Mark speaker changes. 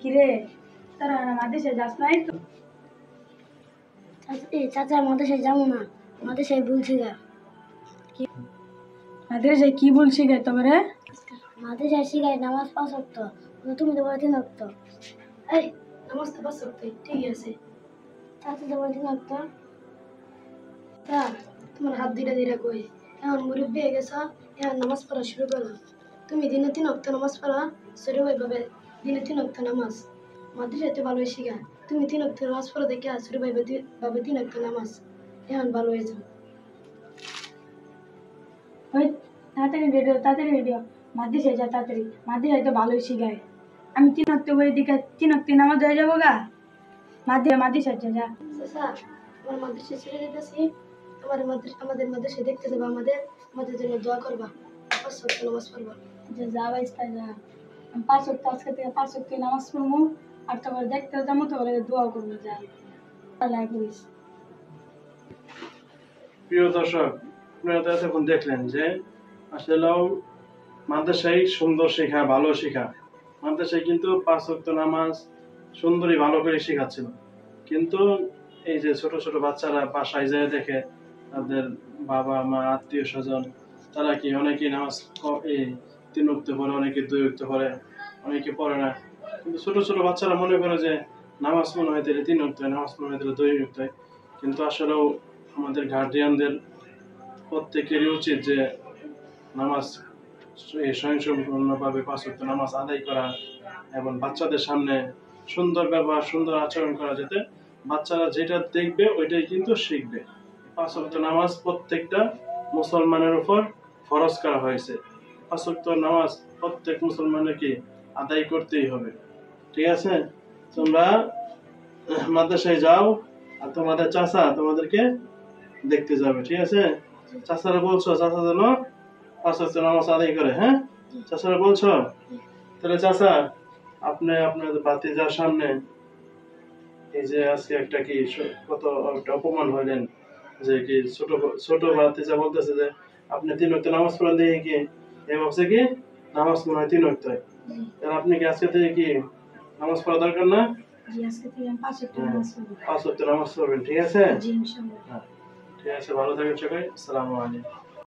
Speaker 1: কিরে তারা মাদেশে যাস নাই তো?
Speaker 2: চাচা মাদেশে যাবো না, মাদেশে বলছি গা।
Speaker 1: মাদেশে কি বলছি গে তোমরে?
Speaker 2: মাদেশে শিখাই নামাজ 5 ওয়াক্ত, তুমি তো বলে 3 ওয়াক্ত।
Speaker 1: এই নামাজ তো 5 ওয়াক্ত ঠিক আছে।
Speaker 2: চাচা তো বলে 3 ওয়াক্ত।
Speaker 1: তা তোমার হাত ধীরে ধীরে কই এখন মুরব্বী হয়ে গেছ, এখন নামাজ পড়া শুরু করো। তুমি দিনে 3 ওয়াক্ত নামাজ পড়া শুরু ভাবে দিনে 3 ওয়াক্ত নামাজ মাদ্রাসায় তো ভালো শিখা। তুমি 3 ওয়াক্ত নামাজ পড়া দেখে শুরু ভাবে 3 ওয়াক্ত নামাজ এখন ভালো হয়ে যাও। ওই তাড়াতাড়ি রেডিও মাদ্রাসায় যা তাড়াতাড়ি, মাদ্রাসায় তো ভালোই শিখায়। আমি 3 ওয়াক্ত করে দিকে 3 ওয়াক্ত নামাজ হয়ে যাবো গা। মাদ্রাসায় যা। চাচা আমার মাদ্রাসায় ছেড়ে দিতেছি, আমাদের মাদ্রাসায় দেখতে যাবো, আমাদের জন্য দোয়া করবা, 5 ওয়াক্ত নামাজ পড়বা। যা বাইস্তা যা, আমি 5 ওয়াক্ত আজকে থেকে 5 ওয়াক্ত নামাজ পড়বো, আর তোমার দেখতে যাবো, তোমার দোয়া করবো। যা আল্লাহ হাফেজ।
Speaker 3: প্রিয় দর্শক, আপনারা তো এতক্ষণ দেখলেন যে আসলেও মাদ্রাসায় সুন্দর শেখা, ভালো শেখা। মাদ্রাসায় কিন্তু 5 ওয়াক্ত নামাজ সুন্দরই ভালো করে শেখাচ্ছিল, কিন্তু এই যে ছোট ছোট বাচ্চারা বাসায় যায় দেখে তাদের বাবা মা আত্মীয় স্বজন তারা কি অনেকে নামাজ এই 3 ওয়াক্ত পড়ে, অনেকে 2 ওয়াক্ত পড়ে, অনেকে পড়ে না। কিন্তু ছোট ছোট বাচ্চারা মনে করে যে নামাজ মনে হয় তাহলে 3 ওয়াক্ত, নামাজ মনে হয় তাহলে 2 ওয়াক্ত। কিন্তু আসলেও আমাদের গার্ডিয়ানদের প্রত্যেকেরই উচিত যে নামাজ স্বয়ংসম্পূর্ণভাবে 5 ওয়াক্ত নামাজ আদায় করা এবং বাচ্চাদের সামনে সুন্দর ব্যবহার, সুন্দর আচরণ করা, যাতে বাচ্চারা যেটা দেখবে ওইটাই কিন্তু শিখবে। 5 ওয়াক্ত নামাজ প্রত্যেকটা মুসলমানের উপর ফরজ করা হয়েছে। 5 ওয়াক্ত নামাজ প্রত্যেক মুসলমানকে আদায় করতেই হবে। ঠিক আছে? তোমরা মাদ্রাসায় যাও, আর তোমাদের চাচা তোমাদেরকে দেখতে যাবে। ঠিক আছে? চাচারা বলছো চাচা যেন 5 ওয়াক্ত নামাজ আদায় করে। হ্যাঁ, চাচারা বলছো? তাহলে চাচা আপনি আপনাদের ভাতিজার সামনে এই যে আজকে একটা কি কত একটা অপমান হইলেন, যে কি ছোট ভাতিজা বলতেছে যে আপনি 3 ওয়াক্ত নামাজ পড়েন, দেখে কি এ ভাবছে কি নামাজ মনে হয় 3 ওয়াক্ত। তাহলে আপনি কি আজকে থেকে কি নামাজ পড়া দরকার না?
Speaker 1: জি আজকে থেকে আমি 5 ওয়াক্ত নামাজ পড়ব।
Speaker 3: 5 ওয়াক্ত নামাজ পড়বেন। ঠিক আছে?
Speaker 1: জি ইনশাআল্লাহ।
Speaker 3: ঠিক আছে, ভালো থাকেন সবাই। আসসালামু আলাইকুম।